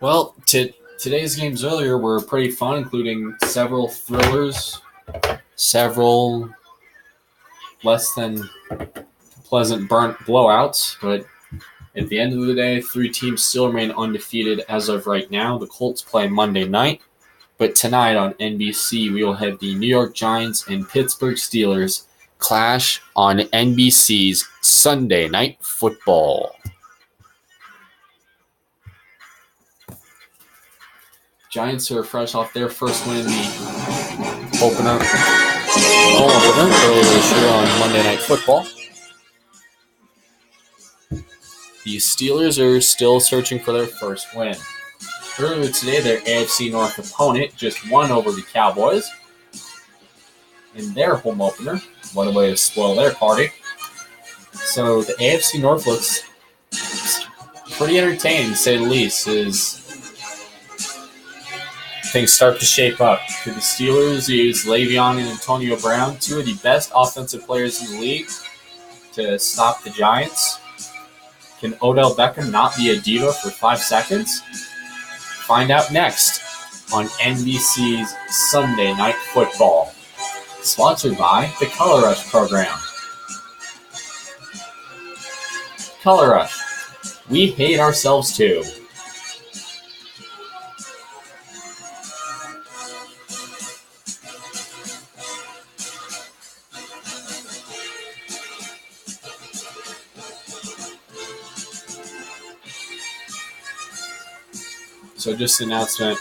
Well, today's games earlier were pretty fun, including several thrillers, several less than pleasant burnt blowouts. But at the end of the day, three teams still remain undefeated as of right now. The Colts play Monday night, but tonight on NBC, we will have the New York Giants and Pittsburgh Steelers clash on NBC's Sunday Night Football. Giants are fresh off their first win in the opener earlier this year on Monday Night Football. The Steelers are still searching for their first win. Earlier today, their AFC North opponent just won over the Cowboys in their home opener. What a way to spoil their party. So the AFC North looks pretty entertaining, to say the least, as things start to shape up. Could the Steelers use Le'Veon and Antonio Brown, two of the best offensive players in the league, to stop the Giants? Can Odell Beckham not be a diva for 5 seconds? Find out next on NBC's Sunday Night Football. Sponsored by the Color Rush program. Color Rush. We hate ourselves too. So just an announcement,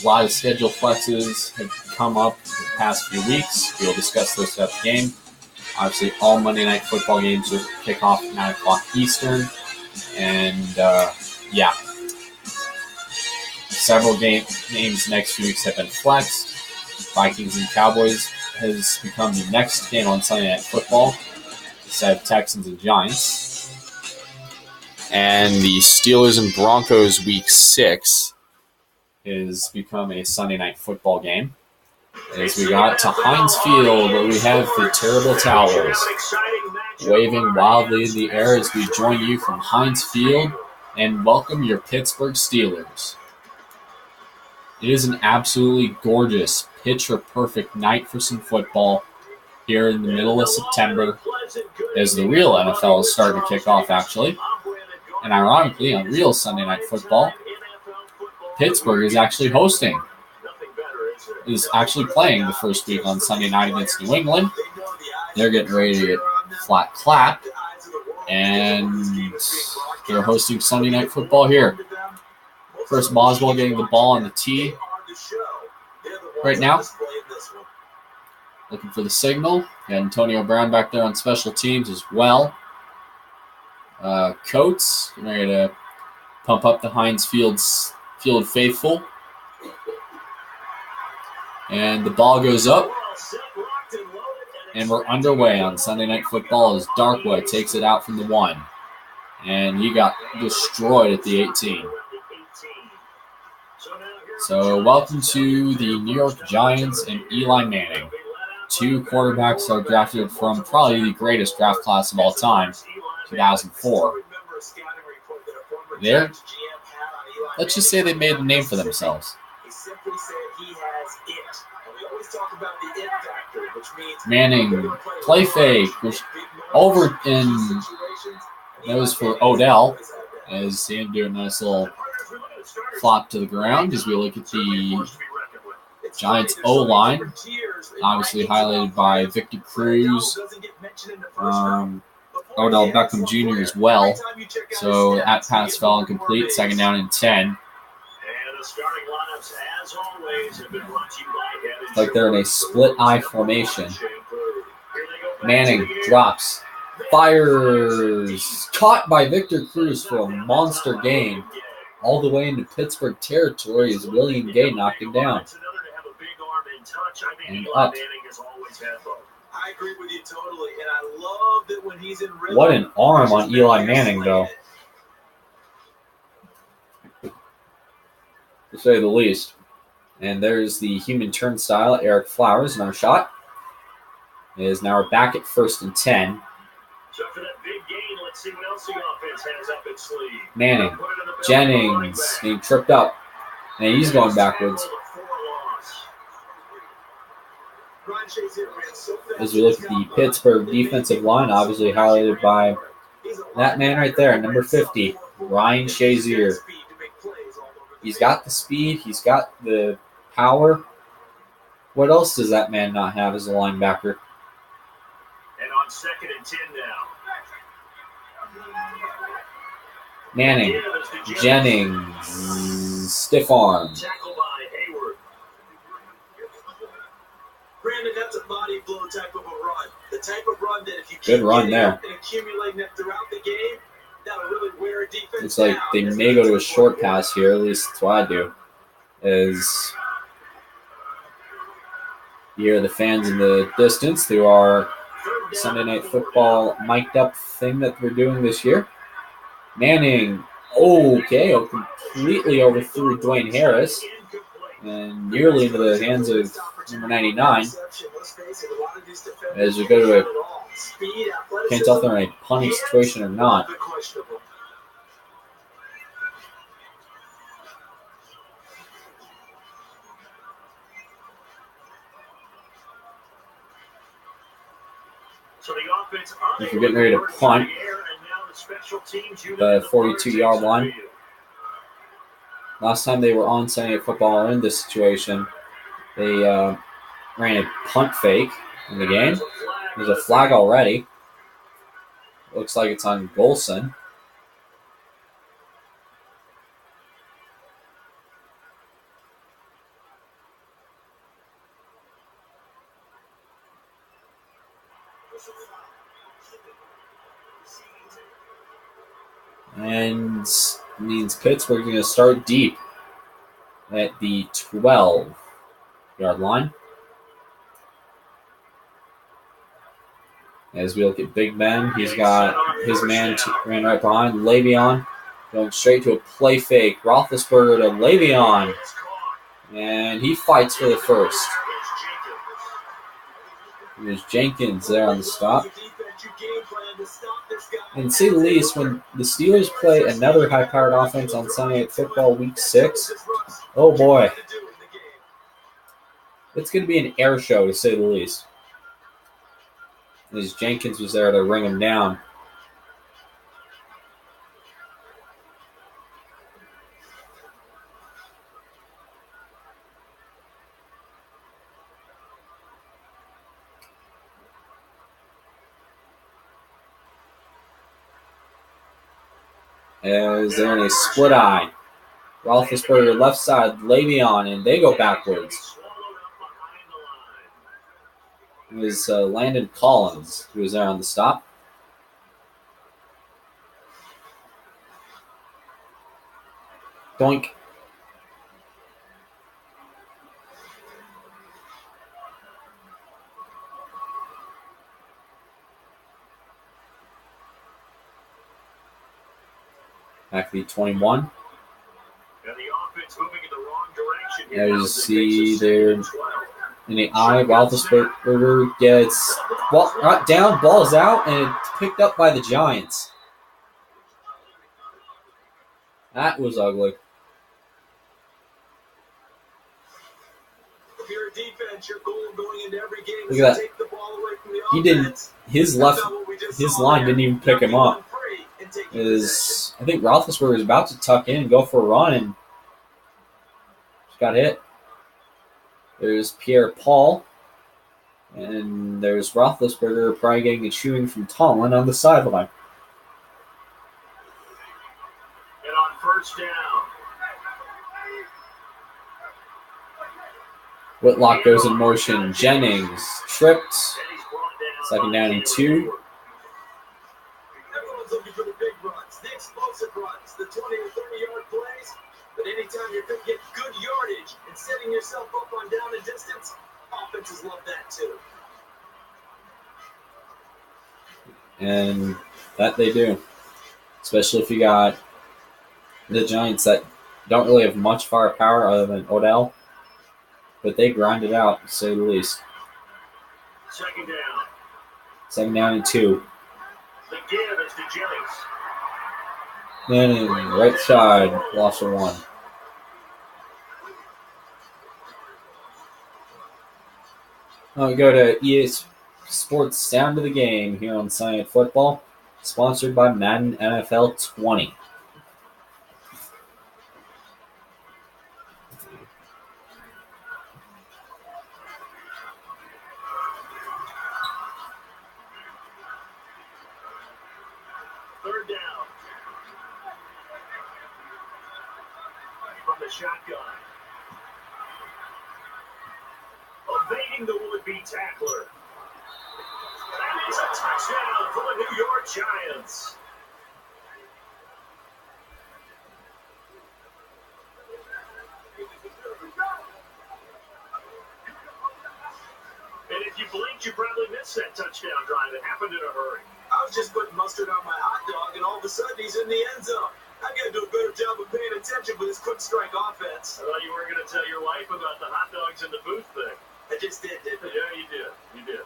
a lot of schedule flexes have come up the past few weeks. We'll discuss those throughout the game. Obviously, all Monday Night Football games will kick off at 9 o'clock Eastern. And, several games next few weeks have been flexed. Vikings and Cowboys has become the next game on Sunday Night Football instead of Texans and Giants. And the Steelers and Broncos Week 6 has become a Sunday Night Football game. As we got to Heinz Field, where we have the terrible towers waving wildly in the air as we join you from Heinz Field and welcome your Pittsburgh Steelers. It is an absolutely gorgeous, picture-perfect night for some football here in the middle of September, as the real NFL is starting to kick off, actually. And ironically, on real Sunday Night Football, Pittsburgh is actually hosting. Is actually playing the first week on Sunday night against New England. They're getting ready to get flat clap. And they're hosting Sunday Night Football here. First Boswell getting the ball on the tee right now. Looking for the signal. Got Antonio Brown back there on special teams as well. Coates ready to pump up the Heinz Field faithful. And the ball goes up. And we're underway on Sunday Night Football as Darkwood takes it out from the 1. And he got destroyed at the 18. So welcome to the New York Giants and Eli Manning. Two quarterbacks are drafted from probably the greatest draft class of all time, 2004. Let's just say they made a name for themselves. Manning, play fake, over in nose for Odell, as he do a nice little flop to the ground as we look at the Giants O-line, obviously highlighted by Victor Cruz, Odell Beckham Jr. as well. So that pass fell incomplete, second down and 10. It's like they're in a split eye formation. Manning drops, fires, caught by Victor Cruz for a monster gain, all the way into Pittsburgh territory as William Gay knocked him down. And up. I agree with you totally, and I love that when he's in rhythm. What an arm on Eli Manning, though, to say the least. And there's the human turnstile, Eric Flowers, another shot. Now we're back at 1st and 10. So for that big gain, let's see what else the offense has up its sleeve. Manning Jennings being tripped up. And he's going backwards. As we look at the Pittsburgh defensive line, obviously highlighted by that man right there, number 50, Ryan Shazier. He's got the speed. He's got the power. What else does that man not have as a linebacker? And on 2nd and 10 now. Manning, Jennings, stiff arm. Tackled by Hayward. Brandon, that's a body blow type of a run. The type of run that if you keep run there. And accumulating that throughout the game, that'll really wear a defense Looks like they may go to a short pass here. At least that's what I do. As you hear the fans in the distance through our Sunday Night Football mic'd up thing that we're doing this year. Manning, completely overthrew Dwayne Harris and nearly into the hands of number 99. As we go to can't tell if they're in a punting situation or not. If you're getting ready to punt, the 42-yard line. Last time they were on Sunday Night Football in this situation, they ran a punt fake in the game. There's a flag already. Looks like it's on Golson. And means Pittsburgh going to start deep at the 12-yard line. As we look at Big Ben, he's got his man ran right behind. Le'Veon going straight to a play fake. Roethlisberger to Le'Veon. And he fights for the first. There's Jenkins there on the stop. And to say the least, when the Steelers play another high-powered offense on Sunday Night Football Week 6, oh boy. It's going to be an air show, to say the least. As Jenkins was there to ring him down. As they're in a split eye. Roethlisberger left side, Le'Veon, and they go backwards. It was Landon Collins who was there on the stop. Doink. Back to the 21. And the offense moving in the wrong direction. As you see there in the eye, Roethlisberger gets brought down, ball's out, and it's picked up by the Giants. That was ugly. If you're a defense, your goal going into every game Look is at to that. take the ball away from the He offense. didn't. His line didn't even pick him up. I think Roethlisberger was about to tuck in and go for a run and just got hit. There's Pierre-Paul. And there's Roethlisberger probably getting a chewing from Tomlin on the sideline. And on first down. Whitlock goes in motion. Jennings tripped. Second down and 2. Everyone's looking for the big runs, the explosive runs, the 20 or 30-yard plays. But anytime you're going to get good yardage and setting yourself up on down and distance, offenses love that too. And that they do. Especially if you got the Giants that don't really have much firepower other than Odell. But they grind it out, to say the least. Second down. Second down and 2. The give is to Jennings. Manning, right side, loss of 1. Now we go to EA Sports Sound of the Game here on Sunday Night Football, sponsored by Madden NFL 20. Third down. From the shotgun. Evading the would-be tackler. That is a touchdown for the New York Giants. And if you blinked, you probably missed that touchdown drive. It happened in a hurry. I was just putting mustard on my hot dog, and all of a sudden he's in the end zone. I got to do a better job of paying attention with this quick strike offense. I thought you weren't going to tell your wife about the hot dogs in the booth thing. I just did, didn't I? Yeah, you did. You did.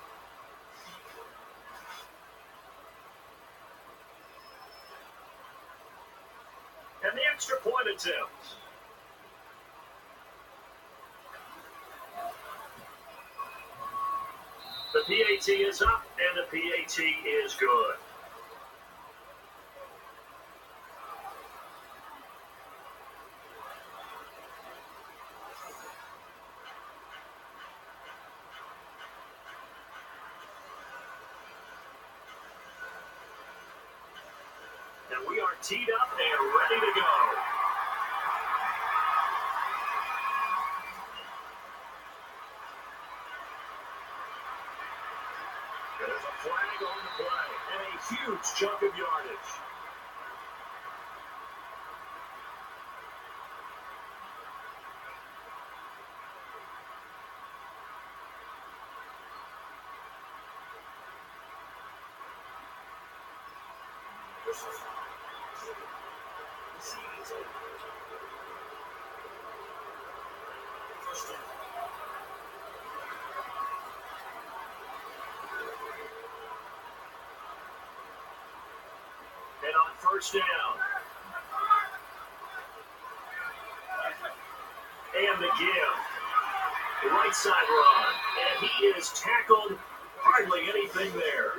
And the extra point attempt. The PAT is up, and the PAT is good. And we are teed up and ready to go. There's a flag on the play and a huge chunk of yardage. And on first down. And the give. Right side run. And he is tackled. Hardly anything there.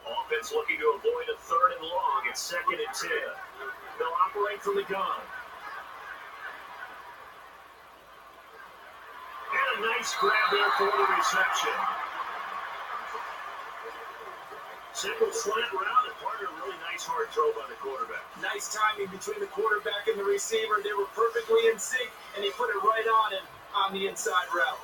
Offense looking to avoid a third and long. It's 2nd and 10. They'll operate from the gun. And a nice grab there for the reception. Simple slant route and part of a really nice hard throw by the quarterback. Nice timing between the quarterback and the receiver. They were perfectly in sync, and he put it right on him on the inside route.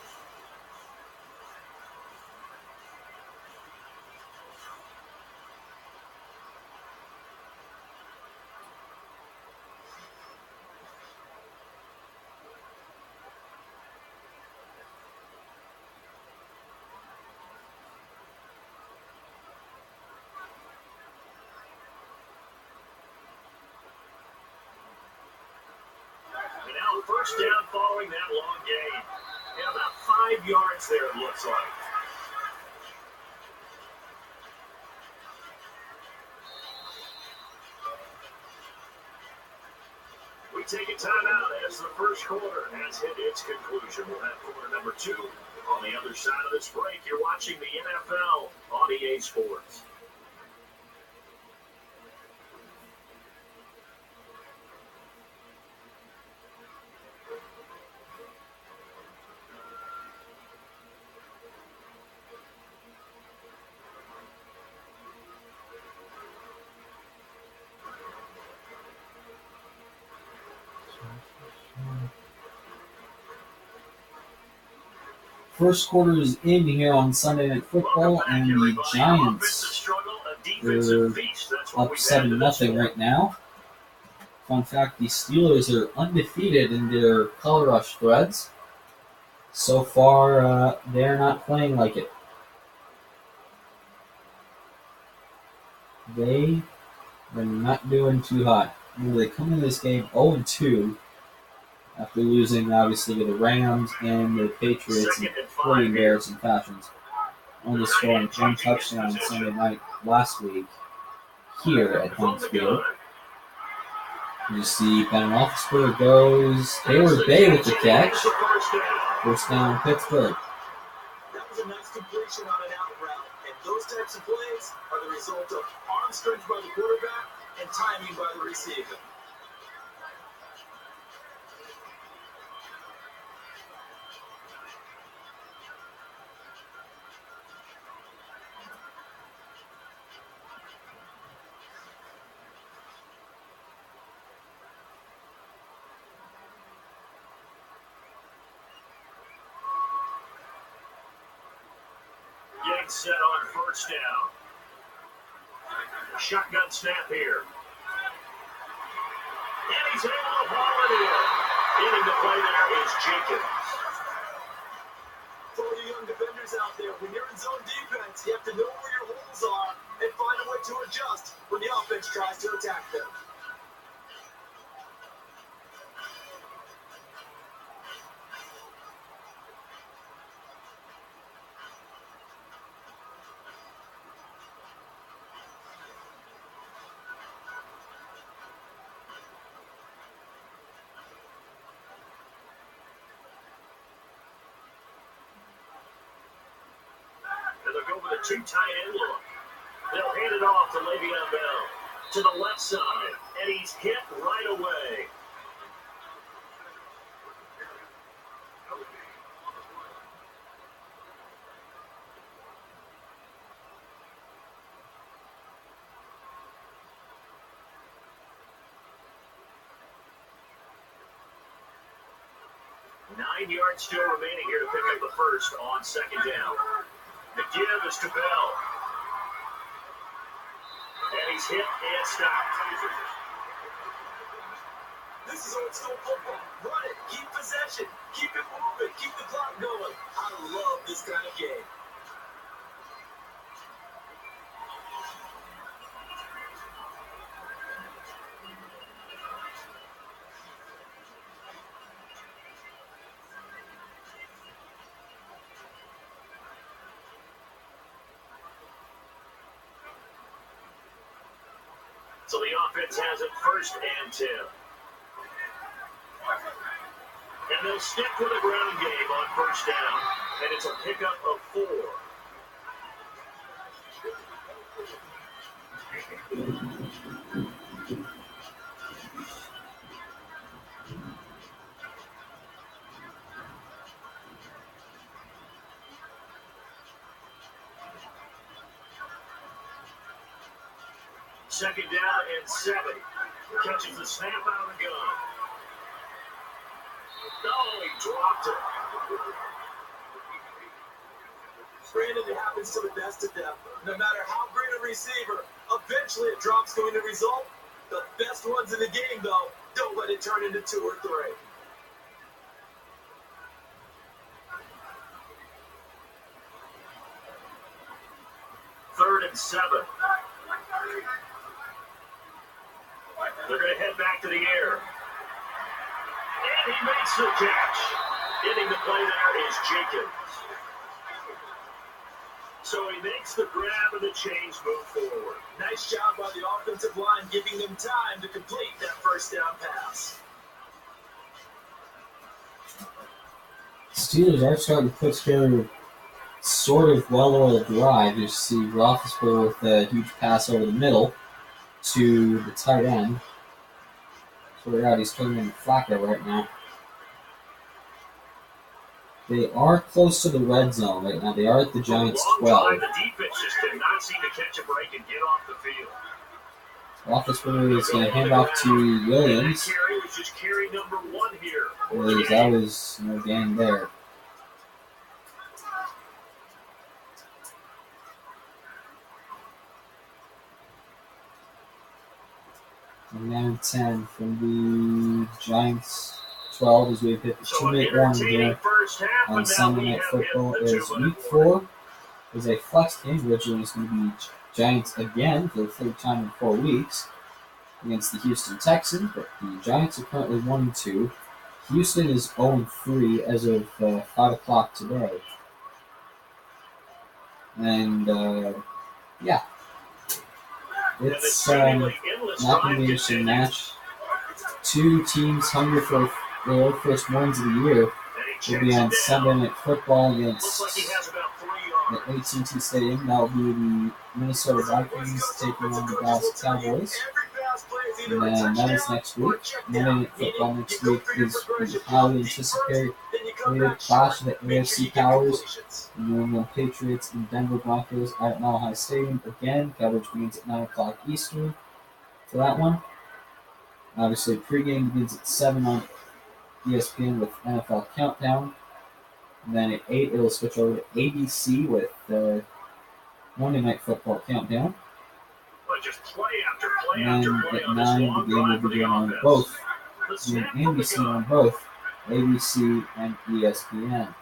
And now first down following that long gain. And about 5 yards there, it looks like. We take a timeout as the first quarter has hit its conclusion. We'll have quarter number 2 on the other side of this break. You're watching the NFL on EA Sports. First quarter is in here on Sunday Night Football, and the Giants are up 7-0 right now. Fun fact, the Steelers are undefeated in their color rush threads. So far, they're not playing like it. They are not doing too hot. They come into this game 0-2 after losing, obviously, to the Rams and the Patriots in pretty embarrassing fashions. Only scoring one touchdown Sunday night last week here at Heinz Field. You see Ben Roethlisberger goes Taylor Bay with the catch. First down, Pittsburgh. That was a nice completion on an out route, and those types of plays are the result of arm strength by the quarterback and timing by the receiver. Yanks set on first down. Shotgun snap here. And he's able to haul it in. Getting the play there is Jenkins. For the young defenders out there, when you're in zone defense, you have to know where your holes are and find a way to adjust when the offense tries to attack them. And they'll go with a two tight end look. They'll hand it off to Le'Veon Bell to the left side, and he's hit right away. Nine yards still remaining here to pick up the first on second down. The give is to Bell. And he's hit and stopped. This is old school football. Run it, keep possession, keep it moving, keep the clock going. I love this kind of game. So the offense has it first and 10. And they'll stick with the ground game on first down. And it's a pickup of 4. Second down and 7. Catches the snap out of the gun. No, he dropped it. Brandon, it happens to the best of them. No matter how great a receiver, eventually a drop's going to result. The best ones in the game, though, don't let it turn into 2 or 3. Third and 7. They're going to head back to the air. And he makes the catch. Getting the play there is Jenkins. So he makes the grab and the chains move forward. Nice job by the offensive line, giving them time to complete that first down pass. Steelers are starting to put together sort of well-oiled drive. You see Roethlisberger with a huge pass over the middle to the tight end. Figure out he's coming in Flacco right now. They are close to the red zone right now. They are at the Giants' 12. The defense just did not seem to catch a break and get off the field. Roethlisberger is going to hand off to Williams. Carry was just carry number 1 here. That was no gain there. And now 10 from the Giants' 12 as we've hit the 2-minute warning here on Sunday Night Football. Is Week 4 is a flexed game. Originally, it's going to be Giants again for the third time in 4 weeks against the Houston Texans, but the Giants are currently 1-2. Houston is 0-3 as of 5 o'clock today. And, yeah. It's not going to be an interesting match. Two teams hungry for their first wins of the year will be on Sunday Night Football against at AT&T Stadium. That will be the Minnesota Vikings taking on the Dallas Cowboys. And then that is next week. Monday Night Football next week is the highly anticipated clash of the AFC powers, the New England Patriots and Denver Broncos at Mile High Stadium. Again, coverage begins at 9 o'clock Eastern for that one. Obviously, pregame begins at 7 on ESPN with NFL Countdown. And then at 8, it'll switch over to ABC with Monday Night Football Countdown. And then at 9, the game will begin on both. NBC on both ABC and ESPN.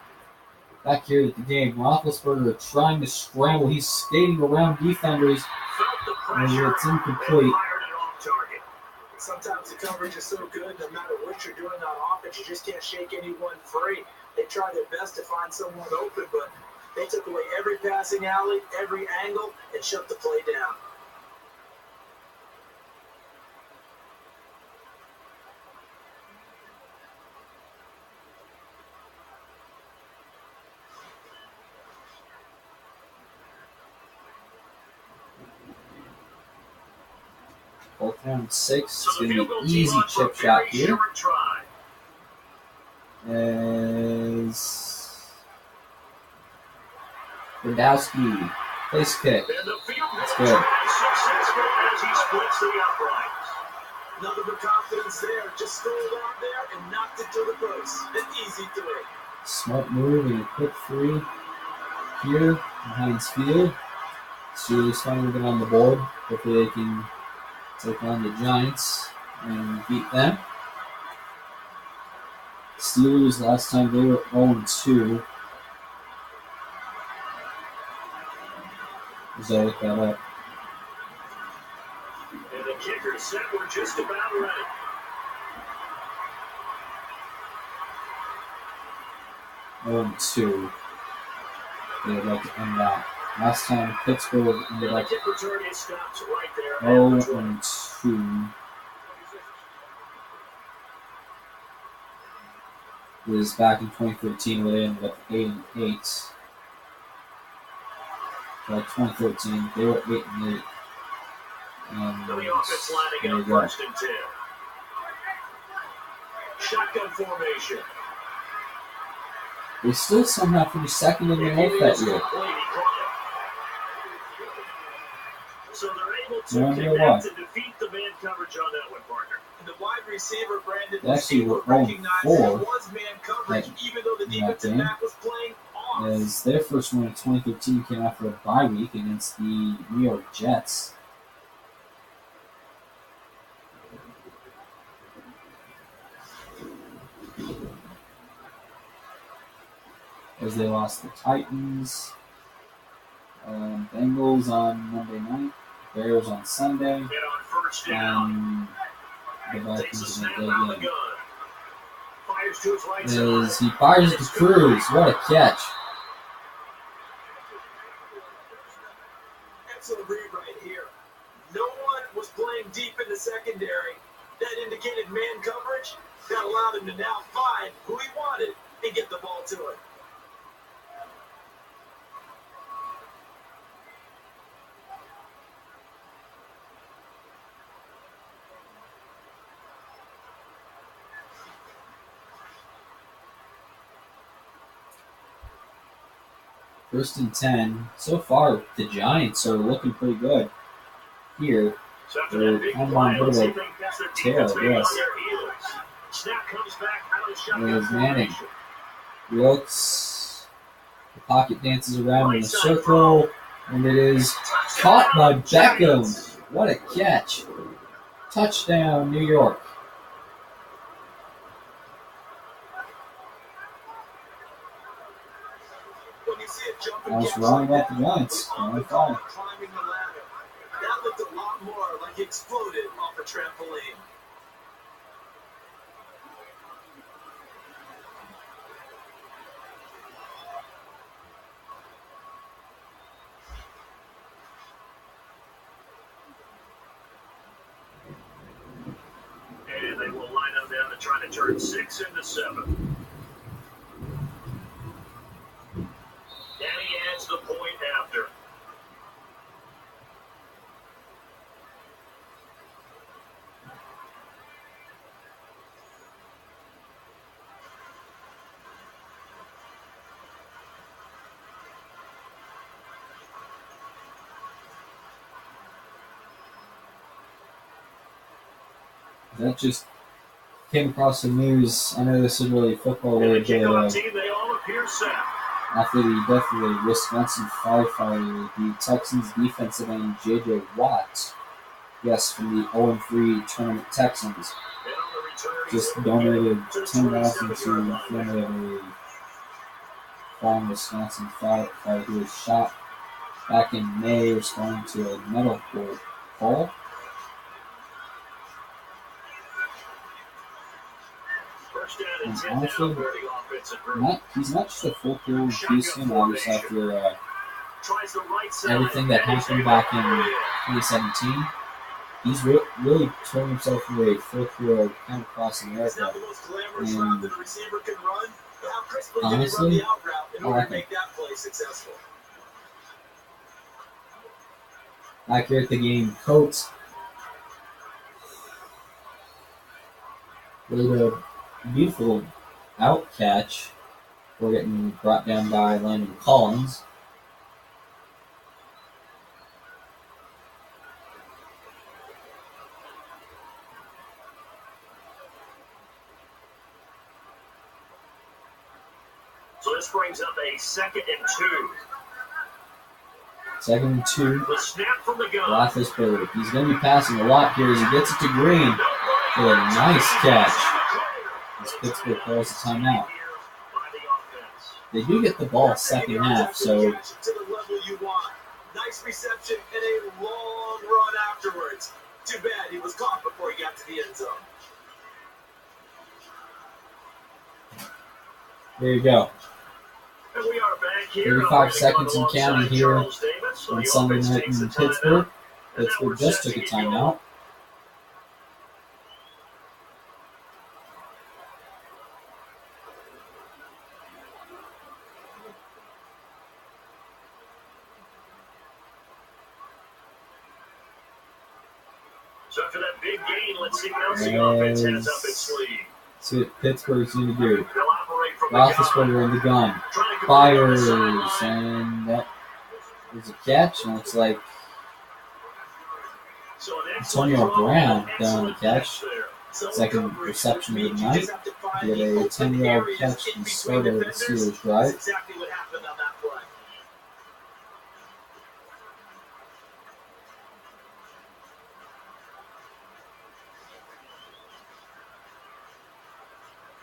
Back here at the game, Roethlisberger trying to scramble. He's skating around defenders, and it's incomplete. Sometimes the coverage is so good, no matter what you're doing on offense, you just can't shake anyone free. They try their best to find someone open, but they took away every passing alley, every angle, and shut the play down. Fourth down 6. It's going to be an easy chip shot here. As Brodowski, place kick. That's good. Nothing but confidence there. Just strolled out there and knocked it to the post. An easy 3. Smart move and a quick 3 here in Heinz Field. Steelers finally get on the board. Hopefully they can take on the Giants and beat them. Steelers, last time they were 0-2. As I look that up. And the kicker set, we're just about ready. Oh, 2. They'd like to end that. Last time Pittsburgh ended up 0-2. It was back in 2013 where they ended up 8-8. But 2013, they were 8-8. And the offense lining up first and 10. Shotgun formation. They still somehow finished second in the North that year. So they're able to connect and defeat the man coverage on that one, partner. And the wide receiver, Brandon, they actually were 0-4 was man coverage, even though the defensive back was playing off. As their first win in 2013 came after a bye week against the New York Jets. As they lost the Titans, Bengals on Monday night, Bears on Sunday, and the Vikings in the day game. As he fires to Cruz, what a catch! Excellent read right here. No one was playing deep in the secondary. That indicated man coverage. That allowed him to now find who he wanted and get the ball to it. First and 10. So far, the Giants are looking pretty good here. They're kind of on a bit of a tear, I guess. There's Manning. Looks. The pocket dances around in a circle. And it is caught by Beckham. What a catch. Touchdown, New York. I was wrong about the Giants. Climbing the ladder. That looked a lot more like he exploded off a trampoline. And they will line up down to try to turn 6 into 7. And he adds the point after. That just came across the news. I know this is really football related, but after the death of a Wisconsin firefighter, the Texans defensive end J.J. Watt, yes, from the 0-3 tournament Texans, just donated $10,000 to the family of a fallen Wisconsin firefighter who was shot back in May responding to a medical call. And honestly, he's not just a full career in Houston, obviously after everything that happened back in 2017. He's really turned himself into a full career kind of across America. And honestly, I like him. Back here at the game, Coates with a beautiful out catch for getting brought down by Landon Collins. So this brings up a 2nd and 2. 2nd and 2. The snap from the gun. Roethlisberger. He's going to be passing a lot here as he gets it to Green for a nice catch. As Pittsburgh calls a timeout. They do get the ball second half, so nice reception and a long run afterwards. Too bad he was caught before he got to the end zone. there you go. And we are back here. 35 seconds and counting here on Sunday night in Pittsburgh. Pittsburgh just took a timeout. So after that big gain, let's see what else the offense has up its sleeve. See what Pittsburgh's going to do. They'll operate from Roethlisberger in the gun. Fires, and that is a catch. And looks like Antonio Brown down the catch. Second reception of the night. He had a 10-yard catch in the start of the Steelers drive. Exactly what happened on that play.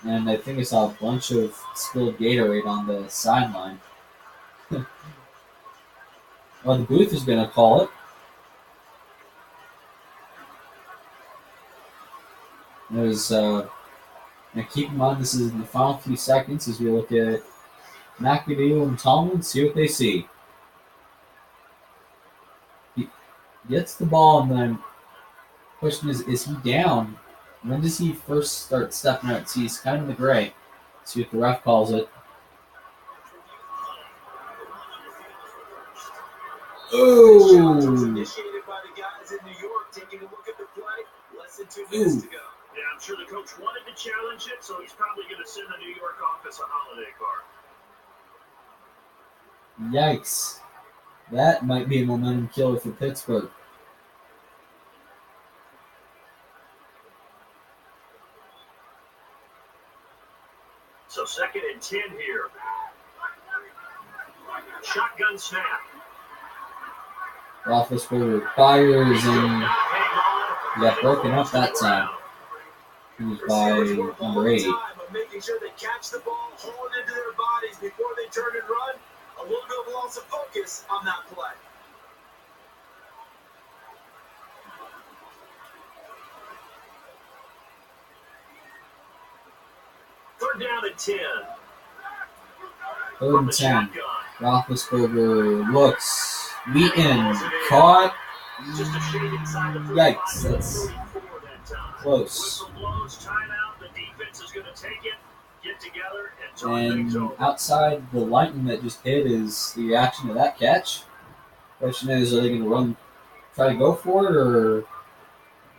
And I think I saw a bunch of spilled Gatorade on the sideline. Well, the booth is going to call it. There's, now keep in mind this is in the final few seconds as we look at McAdoo and Tomlin, see what they see. He gets the ball, and then question is he down? When does he first start stepping out? See, he's kind of in the gray. See what the ref calls it. Oh! Initiated by the guys in New York taking a look at the play. Less than 2 minutes to go. Yeah, I'm sure the coach wanted to challenge it, so he's probably going to send the New York office a holiday card. Yikes. That might be a momentum killer for Pittsburgh. So 2nd and 10 here. Shotgun snap. Roethlisberger fires, and he got broken up that time. He was by number 8. Making sure they catch the ball, hold it into their bodies before they turn and run. A little bit of loss of focus on that play. Third down at 10. Third and 10. Roethlisberger looks. Wheaton caught. Yikes, that's close. And outside the lightning that just hit is the reaction to that catch. Question is, are they going to try to go for it, or...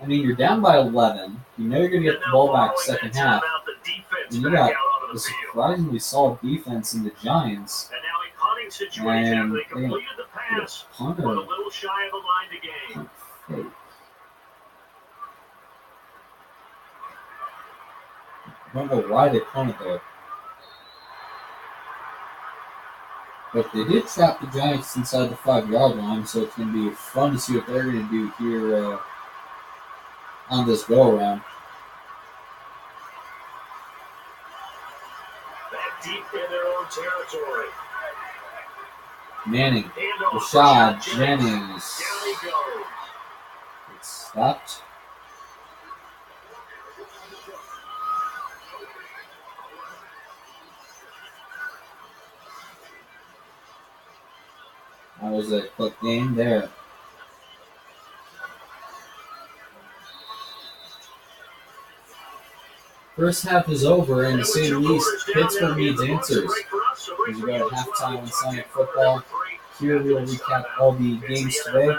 I mean, you're down by 11. You know you're going to get the ball back second half. And you got a surprisingly solid defense in the Giants. And now a punting situation. They completed the pass, but a little shy of the line to gain. I don't know why they punted there. But they did trap the Giants inside the 5-yard line, so it's going to be fun to see what they're going to do here on this go-around. Back deep in their own territory. Manning, Rashad Jennings. It's stopped. That was a quick game there. First half is over, and to say the least, Pittsburgh needs answers. As we go to halftime on Sunday Football, here we'll recap all the games today,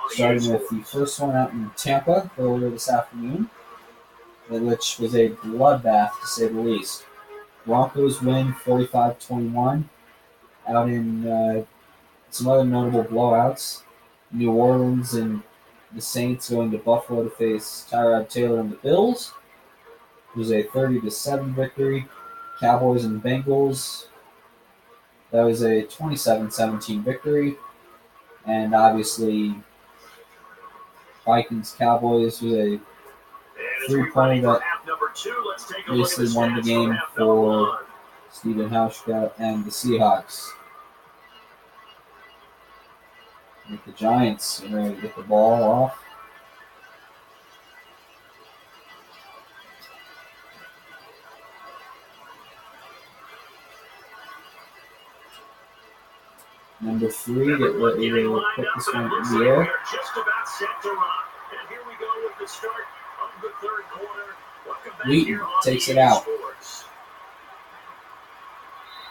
starting with the first one out in Tampa earlier this afternoon, which was a bloodbath to say the least. Broncos win 45-21. Out in some other notable blowouts, New Orleans and the Saints going to Buffalo to face Tyrod Taylor and the Bills. It was a 30-7 victory. Cowboys and Bengals, that was a 27-17 victory. And obviously, Vikings-Cowboys was a 3-pointer that basically won the game for Stephen Hauschka and the Seahawks. With the Giants, ready to get the ball off. Number 3, get ready to put this one in the air. Wheaton takes it out.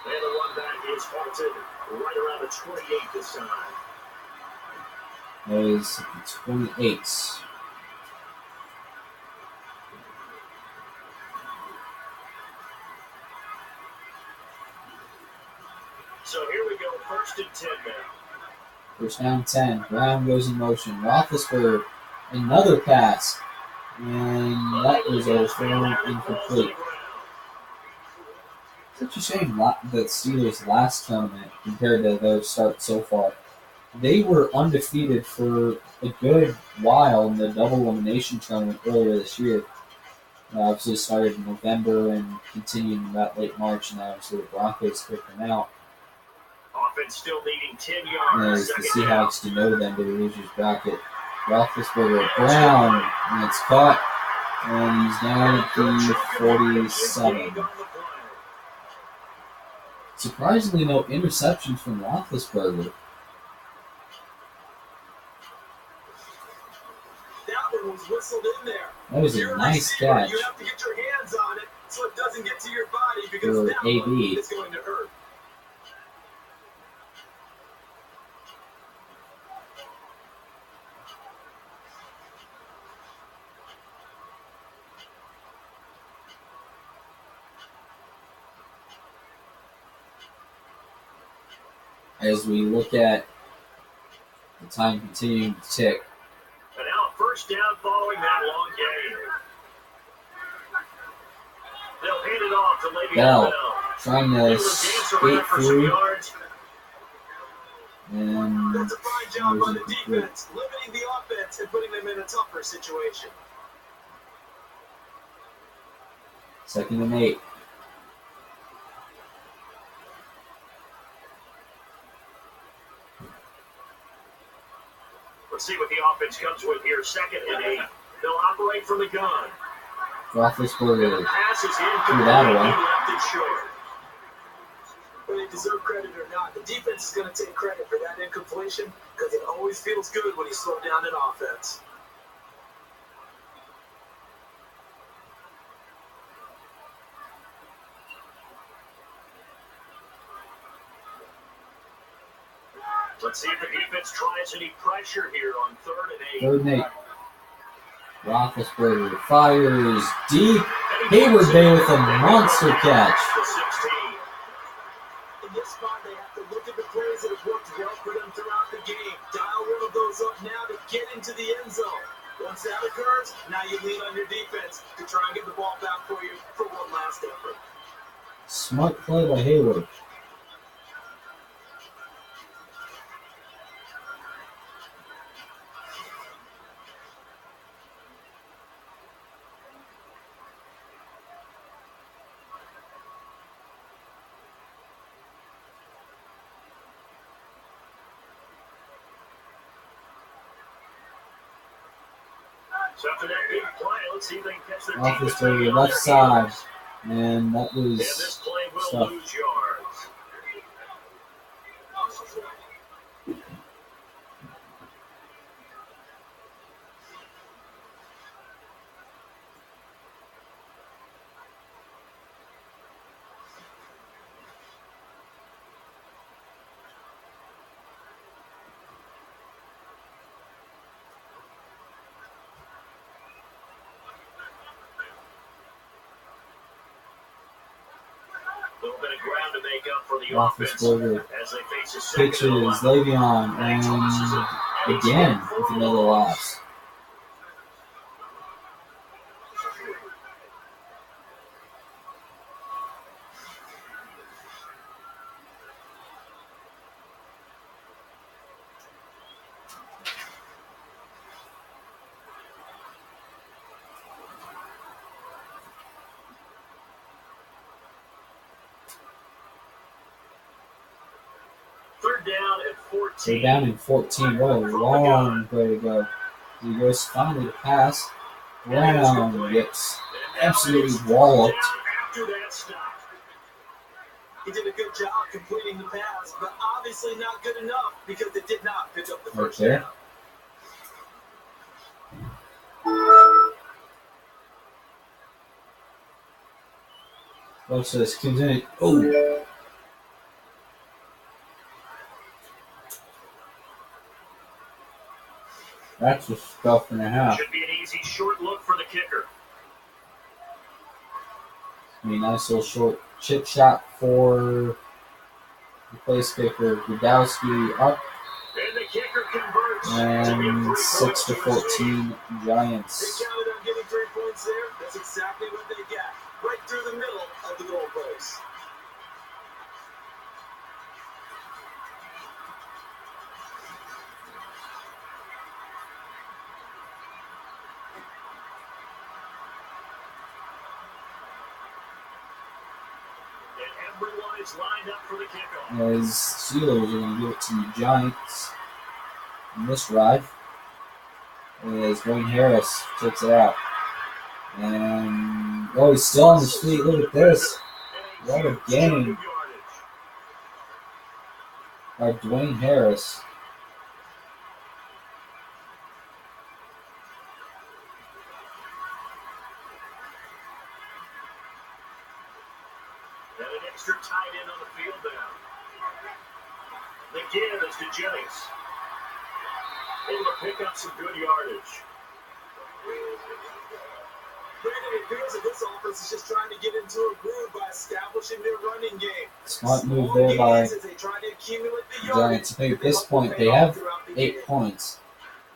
And the run back is halted right around the 28 this time. That is 28. So here we go, first and 10 now. First down 10. Brown goes in motion. Roethlisberger, another pass. And that was a throw incomplete. Such a shame that Steelers' last tournament compared to their start so far. They were undefeated for a good while in the double elimination tournament earlier this year. Obviously started in November and continued in that late March, and obviously the Broncos took them out. Offense still needing 10 yards. As the Seahawks demoted them to the losers bracket. Roethlisberger, Brown, and it's caught, and he's down at the 47. Surprisingly, no interceptions from Roethlisberger. That one was whistled in there. That was a nice catch. You have to get your hands on it so it doesn't get to your body because for that AB. one is going to hurt. As we look at the time continuing to tick. And now first down following that long game. They'll hand it off to Le'Veon Bell Bell. trying to skate through. And that's a fine job by the defense, limiting the offense and putting them in a tougher situation. 2nd and 8. Let's see what the offense comes with here. 2nd and 8. They'll operate from the gun. Roethlisberger Pass is threw that incomplete. away. He left it short. Whether they deserve credit or not, the defense is going to take credit for that incompletion because it always feels good when you slow down an offense. Let's see if the defense tries any pressure here on 3rd and 8. 3rd and 8. Roethlisberger fires deep. Hayward Bay with a monster catch. In this spot, they have to look at the plays that have worked well for them throughout the game. Dial one of those up now to get into the end zone. Once that occurs, now you lean on your defense to try and get the ball back for you for one last effort. Smart play by Hayward. So after that big play, let's see if they can catch their Roethlisberger left side. And that was And this play will stuff. lose yards. A little bit of ground to make up for the offense Roethlisberger as they face a second pitches and 11. Le'Veon and again with another loss. Third down at 14. They're down in 14. What a long way to go. He goes finally to pass. Brown gets absolutely walloped. After that stop. He did a good job completing the pass, but obviously not good enough because it did not pick up the first there. down. Watch this. Continue. Oh. That's a stuff and a half. Should be an easy short look for the kicker. I mean, nice little short chip shot for the place kicker. Gudowski up. And the kicker converts. And 6-14 Giants. They counted on getting 3 points there. That's exactly what they got. Right through the middle of the goal post. And everyone is lined up for the kickoff. As Steelers are going to give it to the Giants in this drive. As Dwayne Harris takes it out. And, oh, he's still on his feet. Look at this. What a game by Dwayne Harris. And an extra tight end on the field now. The give is to Jennings. Able to pick up some good yardage. Brandon, it appears that this offense is just trying to get into a groove by establishing their running game. Smart move there by As they try to accumulate the the Giants. I think at this point they have 8 points.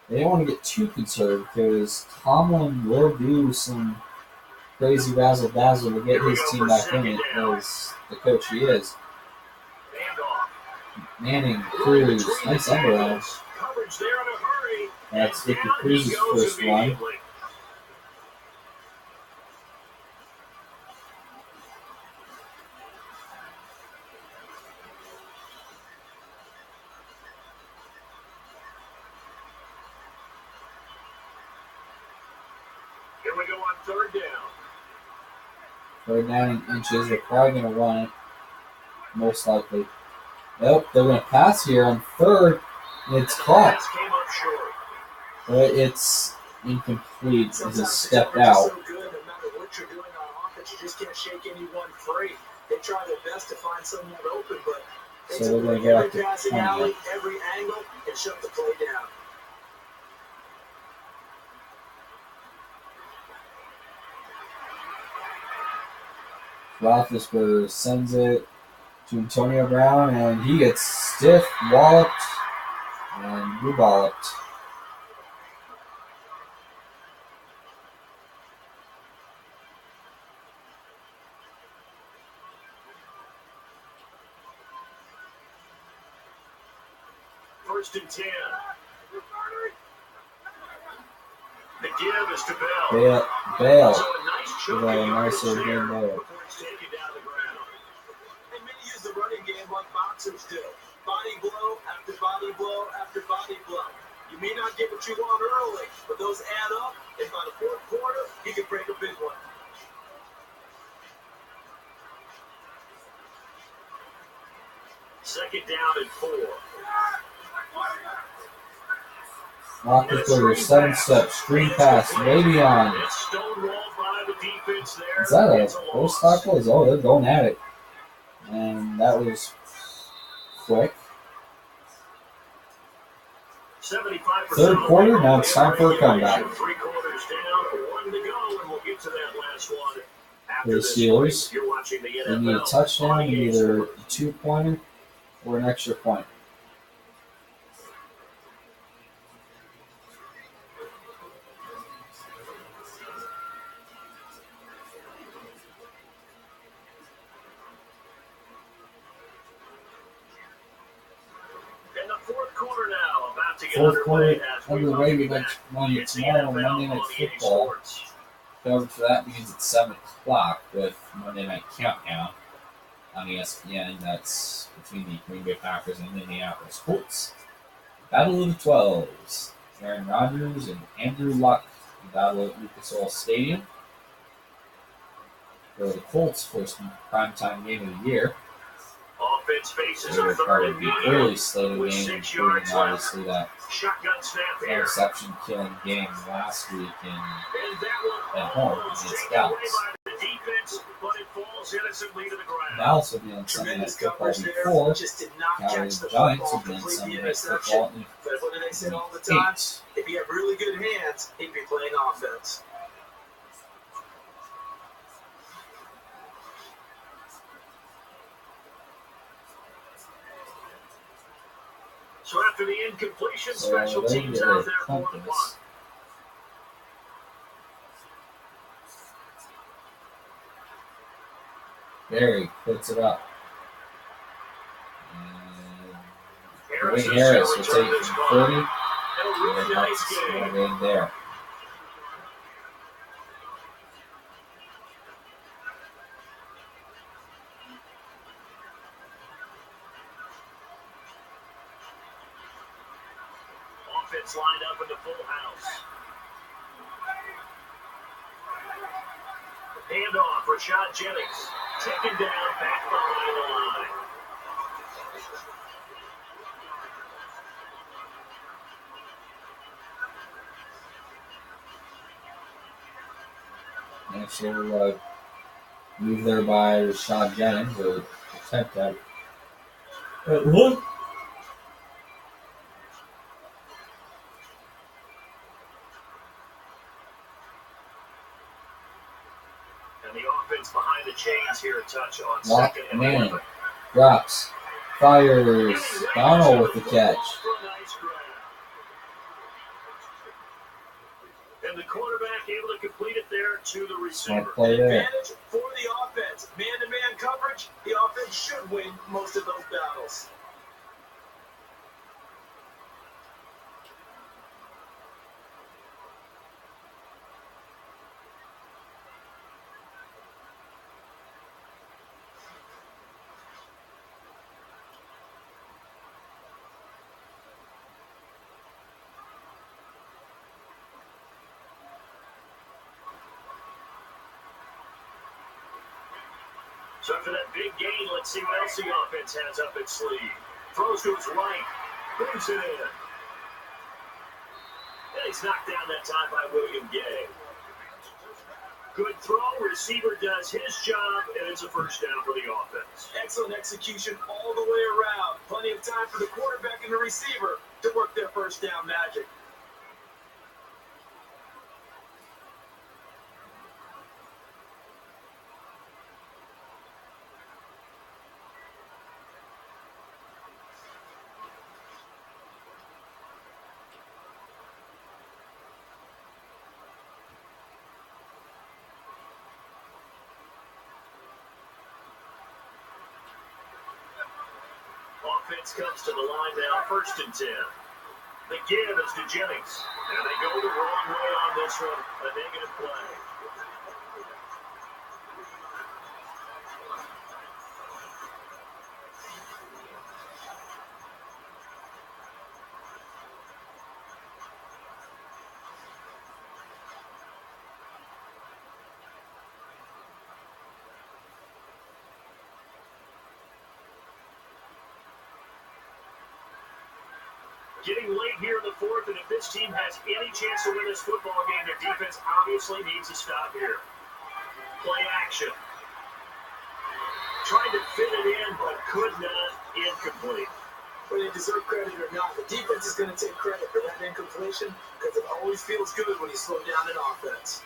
They don't want to get too concerned because Tomlin will do some crazy razzle dazzle to get his team back in it as the coach he is. Manning, Cruz, nice end around. Coverage there in a hurry. That's Victor Cruz's first one. we go on third down. Third down in inches. They're probably going to run it, most likely. Nope, they're going to pass here on third. And it's caught. Pass came up short. But it's incomplete. It Sometimes just the stepped coverage is out. so good, no matter what you're doing on offense, you just can't shake anyone free. They try their best to find someone open, but So they're going to go every out to passing 20. alley, every angle, and shut the play down. Roethlisberger sends it to Antonio Brown, and he gets stiff, walloped, and blue-walloped. First and 10. The give is to Bell. Bale. So a nice chunk Got a of nice yards little there game there. before it's taken down the ground. And many use the running game like boxers do. Body blow after body blow after body blow. You may not get what you want early, but those add up, and by the fourth quarter, you can break a big one. Second down and 4. Roethlisberger, 7 steps, screen pass, way beyond. It's stonewalled by the defense there. Is that a It's post loss. tackle? Oh, they're going at it. And that was quick. 75% Third quarter, now it's time for a comeback. 3 quarters down, 1 to go, and we'll get to that last one. For the Steelers, You're watching the they need a NFL touchdown, on EA either a Sports. 2-pointer or an extra point. In the fourth quarter now, about to get Fourth quarter underway as we underway. welcome We you got back. money It's the tomorrow, NFL Monday Night on EA Football. Sports. Coverage for that begins at 7 o'clock with Monday Night Countdown on ESPN. That's between the Green Bay Packers and Indianapolis Colts. Battle of the 12s. Aaron Rodgers and Andrew Luck. Battle at Lucas Oil Stadium. For the Colts' first primetime game of the year. Offense faces They a were third part and of the medium early slate of with games, 6 including yards obviously left. that Shotgun snap here. interception-killing game last week And that one at home almost against taken away Dallas. by the defense, but it falls innocently to the ground. Dallas will be on Sunday Night Tremendous Football coverage there. before Just did not catch Cowboys the Giants football, will be on complete Sunday the Night interception. Football in But what do they say all the Week time? 8. If you have really good hands, he'd be playing offense. So after the incompletion, special they teams get out a there for the compass. punt. Barry puts it up. And Harris Dwayne Harris will is take gonna it return this from ball. 30. And a really And nice that's game. one in there. Offense lined up in the full house. Handoff, Rashad Jennings. Taken down back behind the line. Actually, move there by Rashad Jennings or attempt that. Look. And the offense behind the chains here, a touch on Lock second and Manning 11. drops, fires. Donald with the catch. And the quarterback able to complete it there to the receiver. Smart play there. Advantage for the offense. Man-to-man coverage, the offense should win most of those battles. So after that big gain, let's see what else the offense has up its sleeve. Throws to his right. Brings it in. And he's knocked down that time by William Gay. Good throw. Receiver does his job, and it's a first down for the offense. Excellent execution all the way around. Plenty of time for the quarterback and the receiver to work their first down magic. Offense comes to the line now, 1st and 10. The give is to Jennings. And they go the wrong way on this one. A negative play. Getting late here in the 4th, and if this team has any chance to win this football game, their defense obviously needs to stop here. Play action. Trying to fit it in, but could not. Incomplete. Whether they deserve credit or not, the defense is going to take credit for that incompletion because it always feels good when you slow down an offense.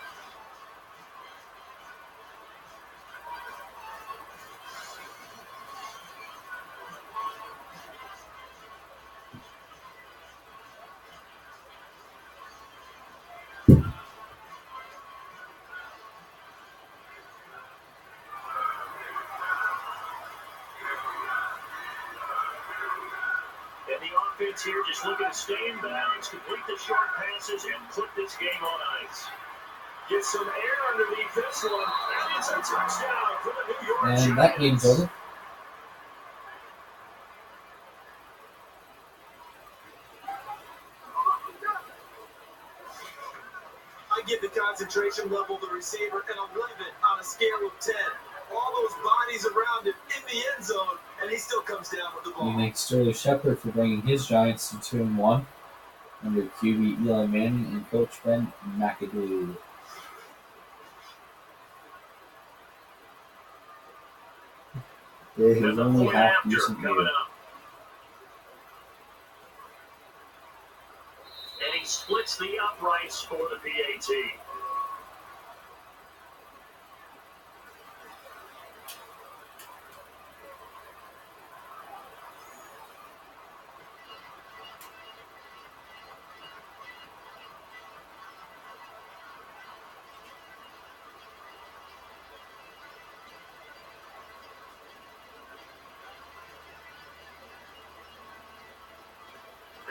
Here just looking to stay in bounds, complete the short passes, and put this game on ice. Get some air underneath this one, and it's a touchdown for the New York Giants. And that game's over. I give the concentration level of the receiver an 11 on a scale of 10. All those bodies around him in the end zone, and he still comes down with the ball. We thank Sterling Shepard for bringing his Giants to 2-1 under QB Eli Manning and Coach Ben McAdoo. They have only half decent year. And he splits the uprights for the PAT.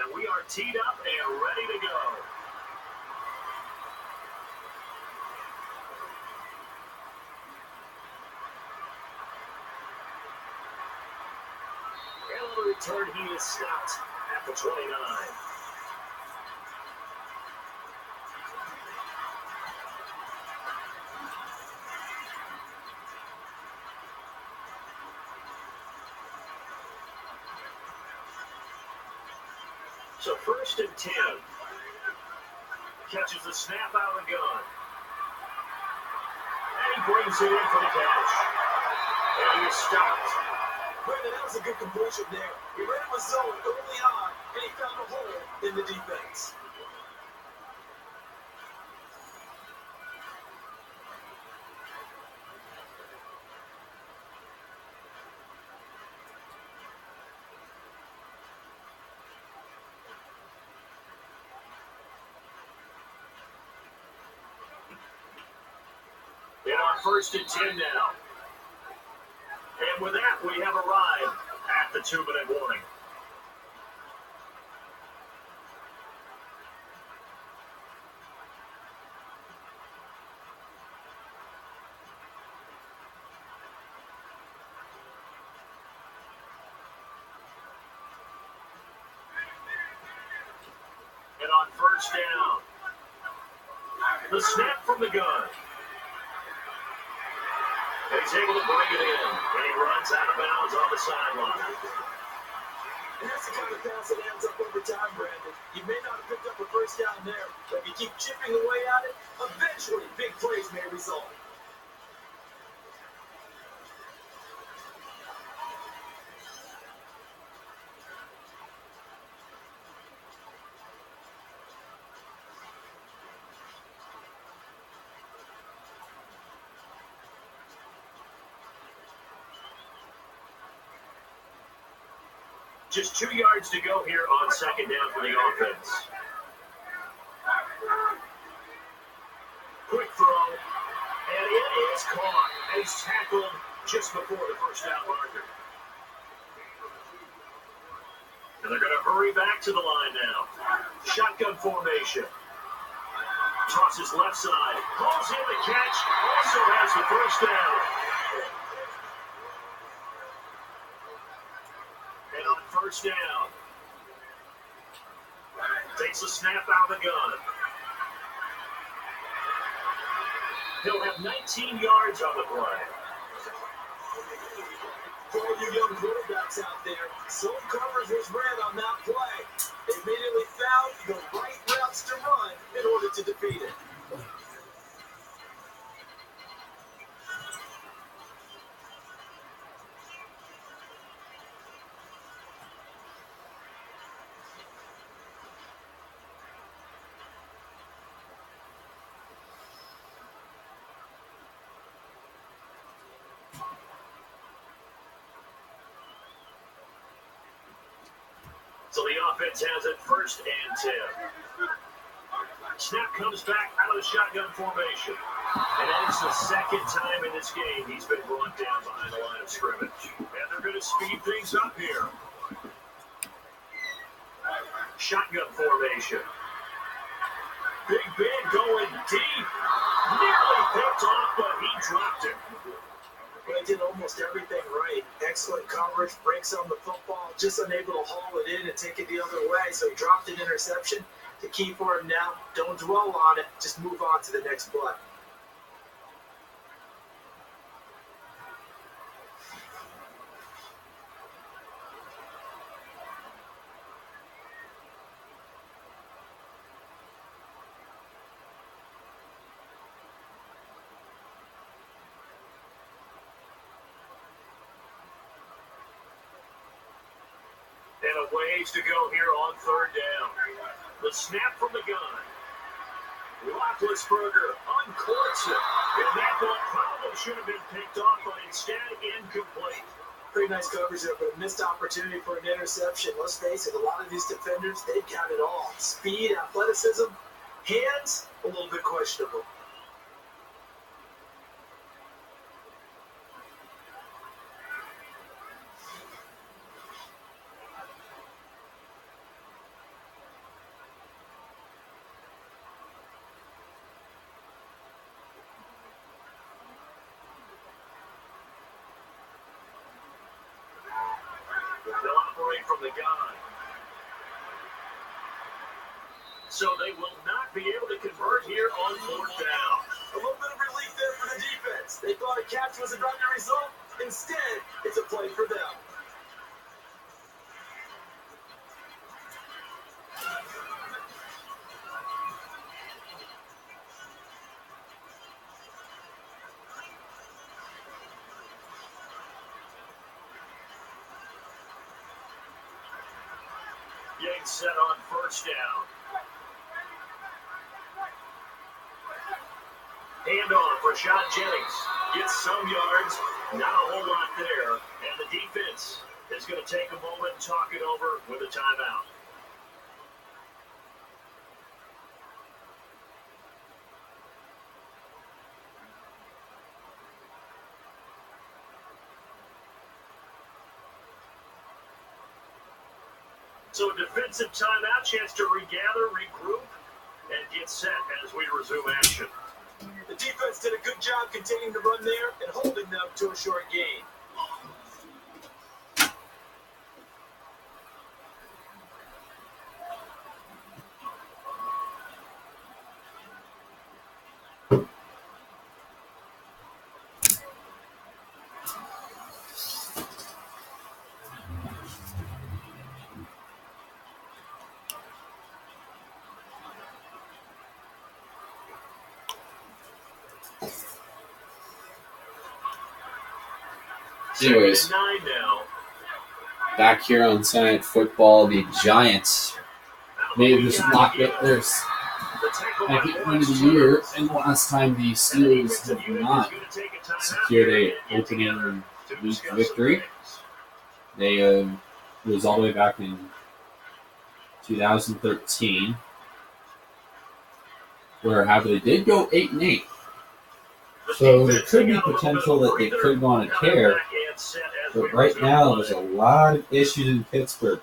And we are teed up and ready to go. And on the return, he is stopped at the 29. So 1st and 10. Catches the snap out of the gun. And he brings it in for the catch. And he is stopped. Brandon, that was a good completion there. He ran with zone early on, and he found a hole in the defense. And on 1st and 10 now. And with that, we have arrived at the 2-minute warning. And on 1st down, the snap from the gun. And he's able to bring it in. And he runs out of bounds on the sideline. And that's the kind of pass that ends up over time, Brandon. You may not have picked up a first down there, but if you keep chipping away at it, eventually big plays may result. Just 2 yards to go here on second down for the offense. Quick throw, and it is caught. And he's tackled just before the first down marker. And they're going to hurry back to the line now. Shotgun formation. Tosses left side. Calls in the catch. Also has the first down. And on first down, takes the snap out of the gun. He'll have 19 yards on the play. For all you young quarterbacks out there, zone coverage was ran on that play. They immediately found the right routes to run in order to defeat it. So the offense has it first and 10. Snap comes back out of the shotgun formation. And that is the second time in this game he's been brought down behind the line of scrimmage. And they're going to speed things up here. Shotgun formation. Big Ben going deep. Nearly picked off, but he dropped it. They did almost everything right. Excellent coverage, breaks on the football, just unable to haul it in and take it the other way. So he dropped an interception. The key for him now, don't dwell on it, just move on to the next play. And a ways to go here on third down. The snap from the gun. Roethlisberger uncorks it. And that ball probably should have been picked off, but instead incomplete. Pretty nice coverage there, but a missed opportunity for an interception. Let's face it, a lot of these defenders, they've got it all. Speed, athleticism, hands, a little bit questionable. They'll operate from the gun. So they will not be able to convert here on fourth down. A little bit of relief there for the defense. They thought a catch was about the result. Instead, it's a play for them. Getting set on first down. Handoff for Rashad Jennings. Gets some yards, not a whole lot there. And the defense is going to take a moment and talk it over with a timeout. So a defensive timeout, chance to regather, regroup, and get set as we resume action. The defense did a good job containing the run there and holding them to a short gain. Anyways, 9 now. back here on Sunday Night Football, the Giants made this not get their The tackle second by win of the year, and the last time the Steelers have not secured a opening week victory. They it was all the way back in 2013, where however they did go 8-8. So there could be potential that they could go on a tear, but right now there's a lot of issues in Pittsburgh.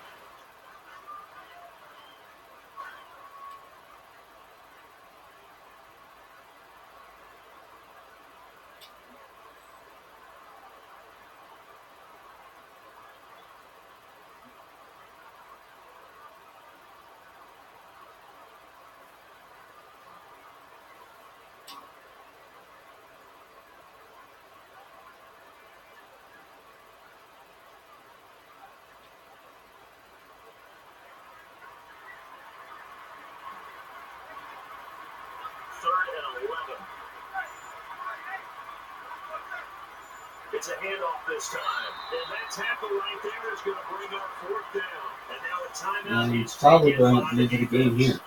It's a handoff this time. And that tackle right there is going to bring up 4th down. And now a timeout And is probably taken going by into the game here.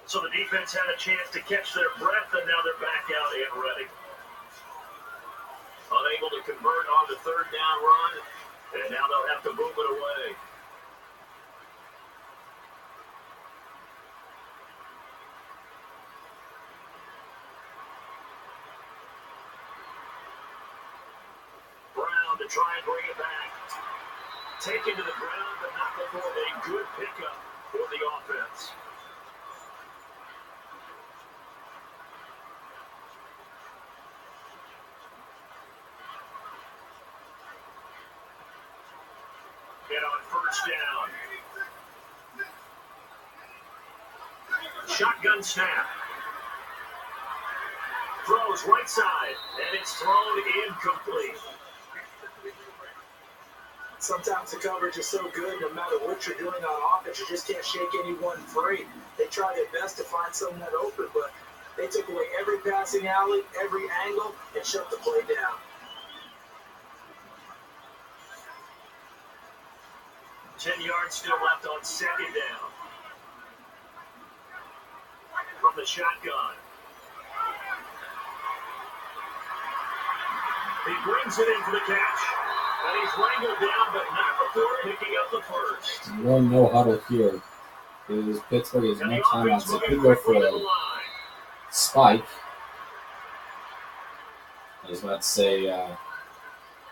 So the defense had a chance to catch their breath, and now they're back out and ready. Unable to convert on the 3rd down run, and now they'll have to move it away. Brown to try and bring it back. Taken to the ground, but not before a good pickup for the offense. And on 1st down. Shotgun snap. Throws right side, and it's thrown incomplete. Sometimes the coverage is so good, no matter what you're doing on offense, you just can't shake anyone free. They try their best to find someone open, but they took away every passing alley, every angle, and shut the play down. 10 yards still left on 2nd down. From the shotgun. He brings it in for the catch. And he's wrangled down, but not before picking up the 1st. No huddle here. Because Pittsburgh has no timeouts. They could go for a spike. I was about to say,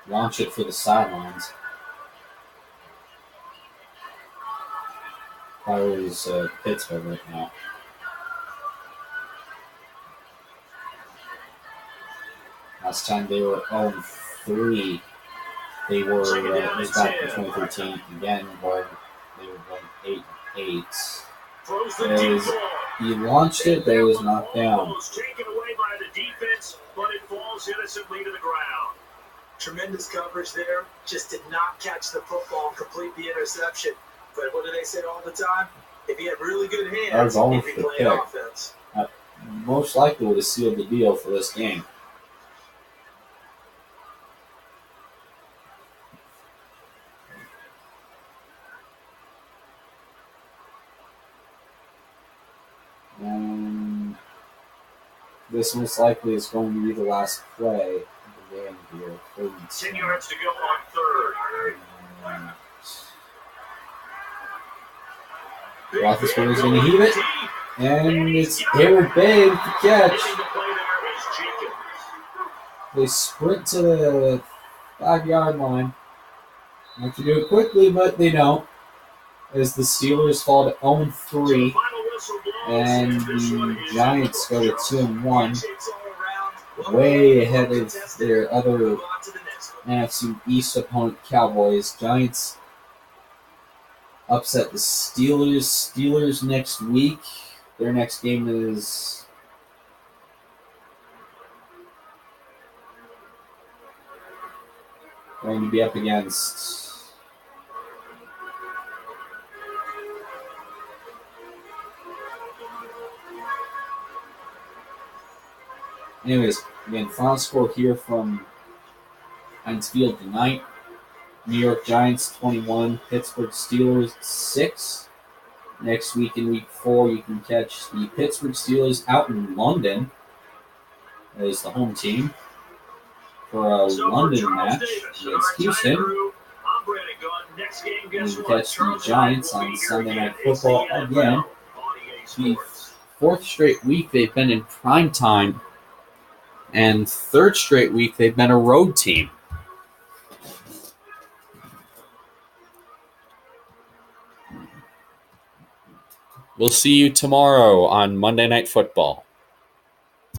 launch it for the sidelines. If I was Pittsburgh right now. Last time they were 0-3. They were, it was back in 2013 again, where they were going 8-8. He launched it, but it was knocked down. Taken away by the defense, but it falls innocently to the ground. Tremendous coverage there. Just did not catch the football and complete the interception. But what do they say all the time? If he had really good hands, he'd be playing offense. Most likely would have sealed the deal for this game. And this most likely is going to be the last play of the game here. 10 yards to go on 3rd. Roethlisberger's going to heave it, and it's Hayward Bay with the catch. They sprint to the 5-yard line. They have to do it quickly, but they don't. As the Steelers fall to 0-3, and the Giants go to 2-1, way ahead of their other NFC East opponent, Cowboys. Giants upset the Steelers. Steelers next week. Their next game is going to be up against anyways, again, final score here from Heinz Field tonight. New York Giants 21, Pittsburgh Steelers 6. Next week in week 4, you can catch the Pittsburgh Steelers out in London as the home team for a London match against Houston. And you can catch the Giants on Sunday Night Football again. The 4th straight week they've been in prime time, and 3rd straight week they've been a road team. We'll see you tomorrow on Monday Night Football.